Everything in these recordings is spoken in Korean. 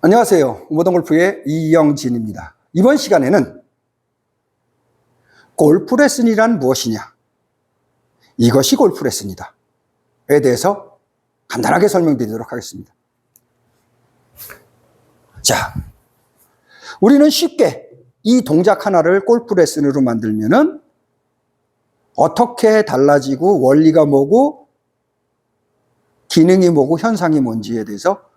안녕하세요. 모던골프의 이영진입니다. 이번 시간에는 골프 레슨이란 무엇이냐, 이것이 골프 레슨이다 에 대해서 간단하게 설명드리도록 하겠습니다. 자, 우리는 쉽게 이 동작 하나를 골프 레슨으로 만들면은 어떻게 달라지고 원리가 뭐고 기능이 뭐고 현상이 뭔지에 대해서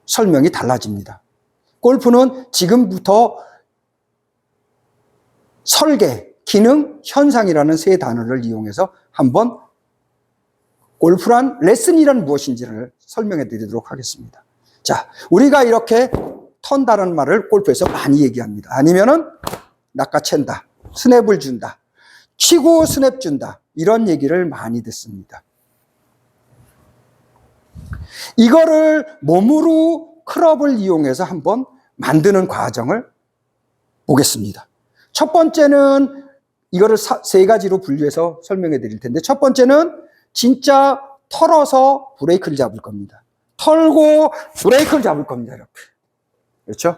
설명이 달라집니다. 골프는 지금부터 설계, 기능, 현상이라는 세 단어를 이용해서 한번 골프란 레슨이란 무엇인지를 설명해 드리도록 하겠습니다. 자, 우리가 이렇게 턴다는 말을 골프에서 많이 얘기합니다. 아니면은 낚아챈다, 스냅을 준다, 치고 스냅 준다, 이런 얘기를 많이 듣습니다. 이거를 몸으로 클럽을 이용해서 한번 만드는 과정을 보겠습니다. 첫 번째는 이거를 세 가지로 분류해서 설명해 드릴 텐데, 첫 번째는 진짜 털어서 브레이크를 잡을 겁니다. 털고 브레이크를 잡을 겁니다. 이렇게. 그렇죠?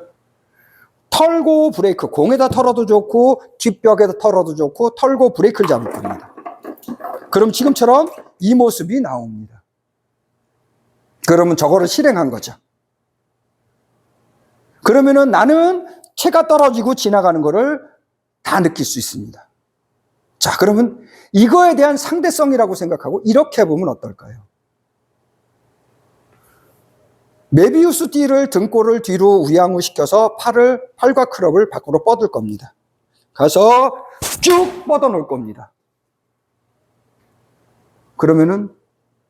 털고 브레이크, 공에다 털어도 좋고 뒷벽에다 털어도 좋고 털고 브레이크를 잡을 겁니다. 그럼 지금처럼 이 모습이 나옵니다. 그러면 저거를 실행한 거죠. 그러면은 나는 채가 떨어지고 지나가는 거를 다 느낄 수 있습니다. 자, 그러면 이거에 대한 상대성이라고 생각하고 이렇게 보면 어떨까요? 메비우스 띠를 등골을 뒤로 우양우시켜서 팔과 클럽을 밖으로 뻗을 겁니다. 가서 쭉 뻗어 놓을 겁니다. 그러면은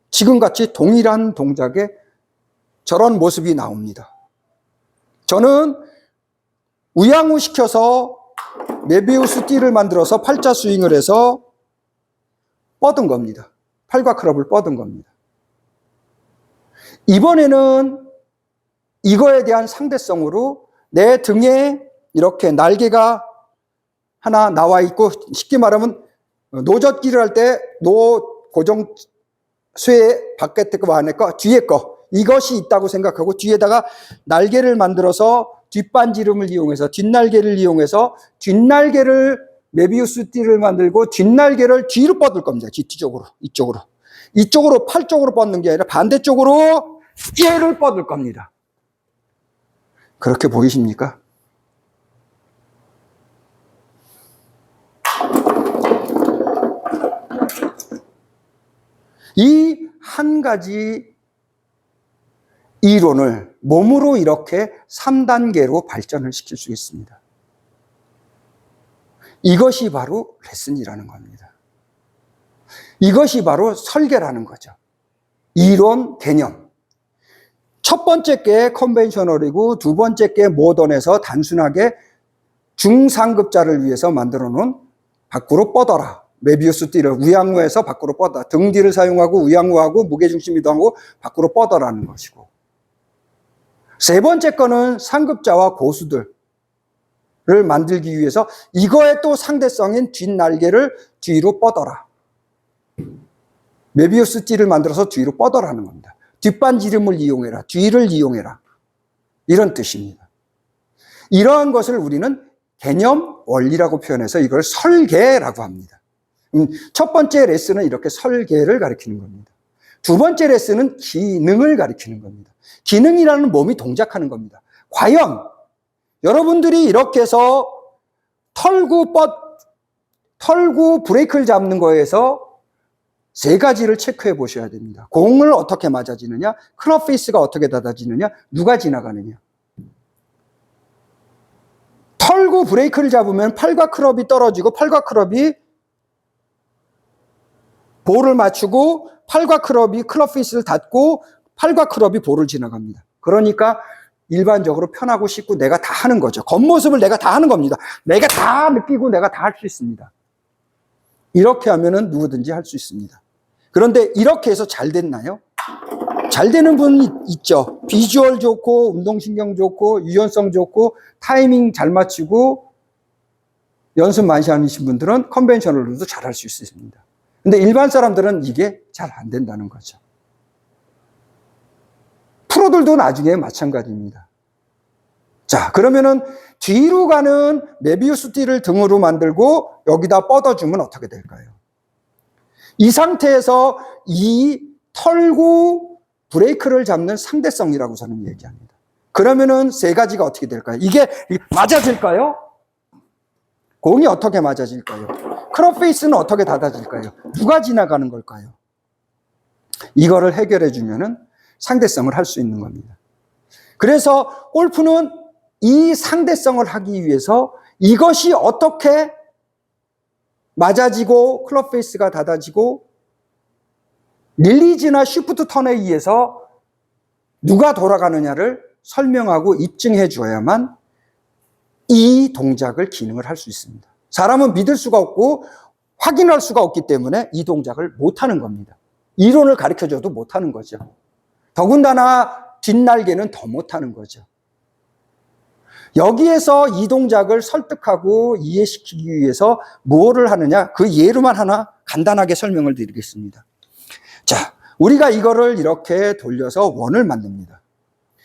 지금같이 동일한 동작에 저런 모습이 나옵니다. 저는 우양우시켜서 메비우스 띠를 만들어서 팔자 스윙을 해서 뻗은 겁니다. 팔과 클럽을 뻗은 겁니다. 이번에는 이거에 대한 상대성으로 내 등에 이렇게 날개가 하나 나와 있고, 쉽게 말하면 노젓기를 할 때 고정 쇠 밖에 거 안에 거 뒤에 거 이것이 있다고 생각하고 뒤에다가 날개를 만들어서 뒷반지름을 이용해서 뒷날개를 이용해서 뒷날개를 메비우스 띠를 만들고 뒷날개를 뒤로 뻗을 겁니다. 뒤쪽으로 이쪽으로 팔 쪽으로 뻗는 게 아니라 반대쪽으로 얘를 뻗을 겁니다. 그렇게 보이십니까? 이 한 가지 이론을 몸으로 이렇게 3단계로 발전을 시킬 수 있습니다. 이것이 바로 레슨이라는 겁니다. 이것이 바로 설계라는 거죠. 이론, 개념. 첫 번째 게 컨벤셔널이고 두 번째 게 모던에서 단순하게 중상급자를 위해서 만들어 놓은 밖으로 뻗어라. 메비우스 띠를 우양우해서 밖으로 뻗어. 등 뒤를 사용하고 우양우하고 무게중심 이동하고 밖으로 뻗어라는 것이고. 세 번째 거는 상급자와 고수들을 만들기 위해서 이거의 또 상대성인 뒷날개를 뒤로 뻗어라. 메비우스 띠를 만들어서 뒤로 뻗어라는 겁니다. 뒷반지름을 이용해라. 뒤를 이용해라. 이런 뜻입니다. 이러한 것을 우리는 개념, 원리라고 표현해서 이걸 설계라고 합니다. 첫 번째 레슨은 이렇게 설계를 가리키는 겁니다. 두 번째 레슨은 기능을 가리키는 겁니다. 기능이라는 몸이 동작하는 겁니다. 과연 여러분들이 이렇게 해서 털고 브레이크를 잡는 거에서 세 가지를 체크해 보셔야 됩니다. 공을 어떻게 맞아지느냐, 클럽 페이스가 어떻게 닫아지느냐, 누가 지나가느냐. 털고 브레이크를 잡으면 팔과 클럽이 떨어지고 팔과 클럽이 볼을 맞추고 팔과 클럽이 클럽 페이스를 닫고 팔과 클럽이 볼을 지나갑니다. 그러니까 일반적으로 편하고 쉽고 내가 다 하는 거죠. 겉모습을 내가 다 하는 겁니다. 내가 다 느끼고 내가 다 할 수 있습니다. 이렇게 하면은 누구든지 할 수 있습니다. 그런데 이렇게 해서 잘 됐나요? 잘 되는 분이 있죠. 비주얼 좋고 운동신경 좋고 유연성 좋고 타이밍 잘 맞추고 연습 많이 하신 분들은 컨벤셔널로도 잘 할 수 있습니다. 근데 일반 사람들은 이게 잘 안 된다는 거죠. 프로들도 나중에 마찬가지입니다. 자, 그러면은 뒤로 가는 메비우스 띠를 등으로 만들고 여기다 뻗어주면 어떻게 될까요? 이 상태에서 이 털고 브레이크를 잡는 상대성이라고 저는 얘기합니다. 그러면은 세 가지가 어떻게 될까요? 이게 맞아질까요? 공이 어떻게 맞아질까요? 크롭 페이스는 어떻게 닫아질까요? 누가 지나가는 걸까요? 이거를 해결해 주면은 상대성을 할 수 있는 겁니다. 그래서 골프는 이 상대성을 하기 위해서 이것이 어떻게 맞아지고 클럽 페이스가 닫아지고 릴리즈나 쉬프트 턴에 의해서 누가 돌아가느냐를 설명하고 입증해 줘야만 이 동작을 기능을 할 수 있습니다. 사람은 믿을 수가 없고 확인할 수가 없기 때문에 이 동작을 못하는 겁니다. 이론을 가르쳐줘도 못하는 거죠. 더군다나 뒷날개는 더 못하는 거죠. 여기에서 이 동작을 설득하고 이해시키기 위해서 무엇을 하느냐, 그 예로만 하나 간단하게 설명을 드리겠습니다. 자, 우리가 이거를 이렇게 돌려서 원을 만듭니다.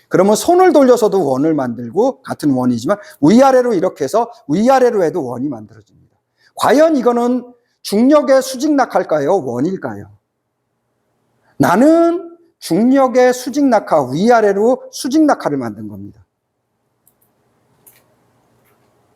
그러면 손을 돌려서도 원을 만들고 같은 원이지만 위아래로 이렇게 해서 위아래로 해도 원이 만들어집니다. 과연 이거는 중력의 수직낙할까요? 원일까요? 나는 중력의 수직낙하, 위아래로 수직낙하를 만든 겁니다.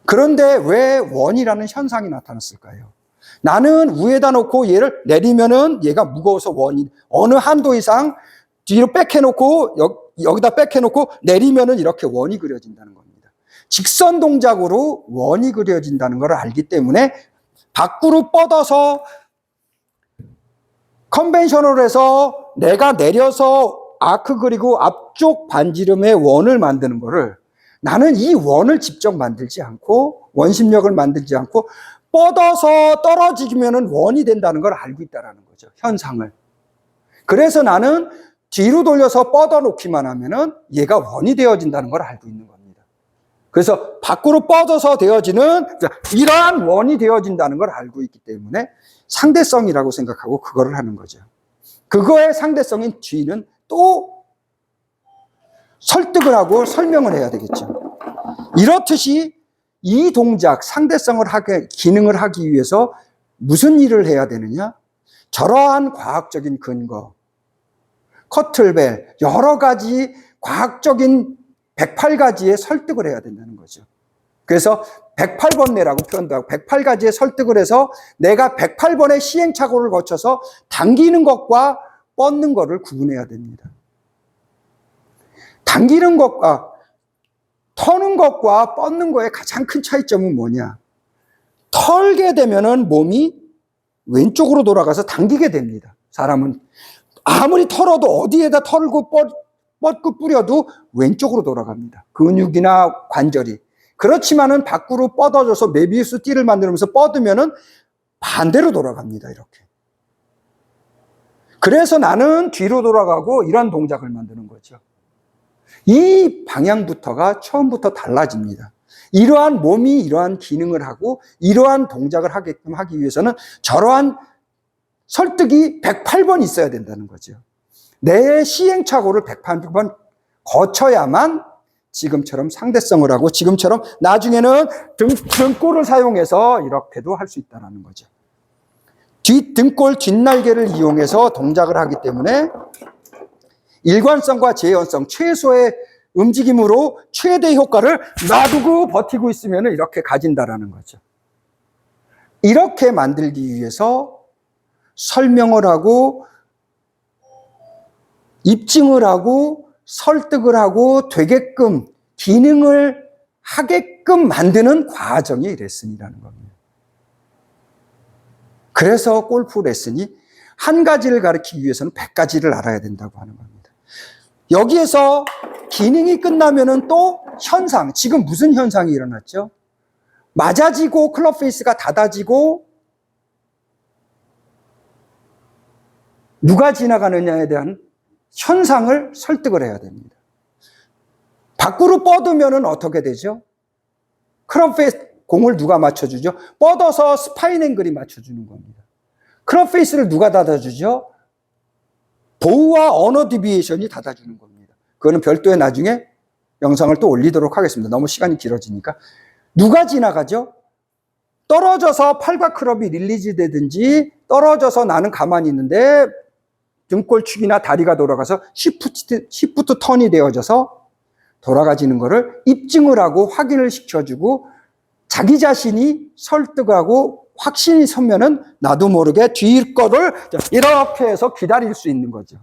그런데 왜 원이라는 현상이 나타났을까요? 나는 위에다 놓고 얘를 내리면은 얘가 무거워서 원이, 어느 한도 이상 뒤로 백해놓고 여기다 백해놓고 내리면은 이렇게 원이 그려진다는 겁니다. 직선 동작으로 원이 그려진다는 걸 알기 때문에 밖으로 뻗어서 컨벤셔널에서 내가 내려서 아크 그리고 앞쪽 반지름의 원을 만드는 거를 나는 이 원을 직접 만들지 않고 원심력을 만들지 않고 뻗어서 떨어지면은 원이 된다는 걸 알고 있다는 거죠. 현상을. 그래서 나는 뒤로 돌려서 뻗어 놓기만 하면은 얘가 원이 되어진다는 걸 알고 있는 겁니다. 그래서 밖으로 뻗어서 되어지는 이러한 원이 되어진다는 걸 알고 있기 때문에 상대성이라고 생각하고 그거를 하는 거죠. 그거의 상대성인 G는 또 설득을 하고 설명을 해야 되겠죠. 이렇듯이 이 동작, 상대성을 기능을 하기 위해서 무슨 일을 해야 되느냐? 저러한 과학적인 근거, 커틀벨, 여러 가지 과학적인 108가지의 설득을 해야 된다는 거죠. 그래서 108번뇌라고 표현도 하고 108가지의 설득을 해서 내가 108번의 시행착오를 거쳐서 당기는 것과 뻗는 것을 구분해야 됩니다. 당기는 것과 터는 것과 뻗는 거의 가장 큰 차이점은 뭐냐? 털게 되면은 몸이 왼쪽으로 돌아가서 당기게 됩니다. 사람은 아무리 털어도 어디에다 털고 뻗고 뿌려도 왼쪽으로 돌아갑니다. 근육이나 관절이. 그렇지만은 밖으로 뻗어져서 메비우스 띠를 만들면서 뻗으면은 반대로 돌아갑니다. 이렇게. 그래서 나는 뒤로 돌아가고 이런 동작을 만드는 거죠. 이 방향부터가 처음부터 달라집니다. 이러한 몸이 이러한 기능을 하고 이러한 동작을 하게끔 하기 위해서는 저러한 설득이 108번 있어야 된다는 거죠. 내 시행착오를 108번 거쳐야만 지금처럼 상대성을 하고 지금처럼 나중에는 등골을 사용해서 이렇게도 할 수 있다는 거죠. 등골 뒷날개를 이용해서 동작을 하기 때문에 일관성과 재현성, 최소의 움직임으로 최대 효과를 놔두고 버티고 있으면 이렇게 가진다라는 거죠. 이렇게 만들기 위해서 설명을 하고 입증을 하고 설득을 하고 되게끔 기능을 하게끔 만드는 과정이 레슨이라는 겁니다. 그래서 골프 레슨이 한 가지를 가르치기 위해서는 100가지를 알아야 된다고 하는 겁니다. 여기에서 기능이 끝나면은 또 현상, 지금 무슨 현상이 일어났죠? 맞아지고 클럽 페이스가 닫아지고 누가 지나가느냐에 대한 현상을 설득을 해야 됩니다. 밖으로 뻗으면은 어떻게 되죠? 클럽 페이스 공을 누가 맞춰주죠? 뻗어서 스파인 앵글이 맞춰주는 겁니다. 클럽 페이스를 누가 닫아주죠? 보우와 언어 디비에이션이 닫아주는 겁니다. 그거는 별도의 나중에 영상을 또 올리도록 하겠습니다. 너무 시간이 길어지니까. 누가 지나가죠? 떨어져서 팔과 클럽이 릴리즈 되든지 떨어져서 나는 가만히 있는데 등골축이나 다리가 돌아가서 시프트 턴이 되어져서 돌아가지는 거를 입증을 하고 확인을 시켜주고 자기 자신이 설득하고 확신이 서면은 나도 모르게 뒤일 거를 이렇게 해서 기다릴 수 있는 거죠.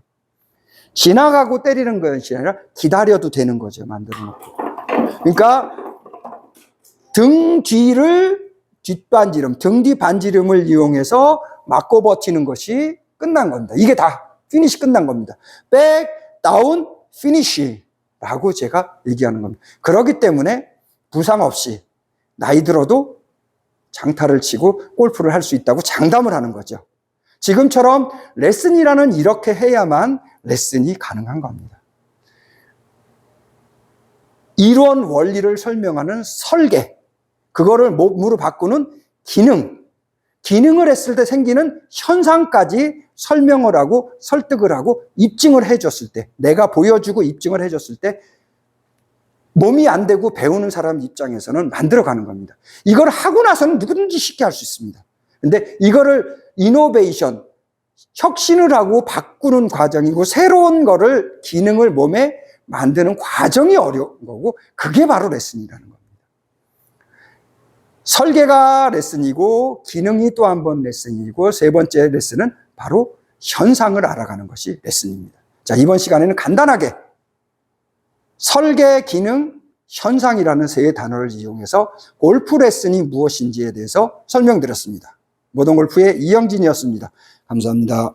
지나가고 때리는 것이 아니라 기다려도 되는 거죠. 만들어 놓고. 그러니까 등 뒤를 뒷반지름, 등 뒤 반지름을 이용해서 맞고 버티는 것이 끝난 겁니다. 이게 다 피니시 끝난 겁니다. 백, 다운, 피니시라고 제가 얘기하는 겁니다. 그렇기 때문에 부상 없이 나이 들어도 장타를 치고 골프를 할 수 있다고 장담을 하는 거죠. 지금처럼 레슨이라는 이렇게 해야만 레슨이 가능한 겁니다. 이론 원리를 설명하는 설계, 그거를 몸으로 바꾸는 기능을 했을 때 생기는 현상까지 설명을 하고 설득을 하고 입증을 해줬을 때, 내가 보여주고 입증을 해줬을 때 몸이 안 되고 배우는 사람 입장에서는 만들어가는 겁니다. 이걸 하고 나서는 누구든지 쉽게 할 수 있습니다. 근데 이거를 이노베이션, 혁신을 하고 바꾸는 과정이고 새로운 거를 기능을 몸에 만드는 과정이 어려운 거고 그게 바로 레슨이라는 겁니다. 설계가 레슨이고 기능이 또 한 번 레슨이고 세 번째 레슨은 바로 현상을 알아가는 것이 레슨입니다. 자, 이번 시간에는 간단하게 설계, 기능, 현상이라는 세 단어를 이용해서 골프 레슨이 무엇인지에 대해서 설명드렸습니다. 모던골프의 이영진이었습니다. 감사합니다.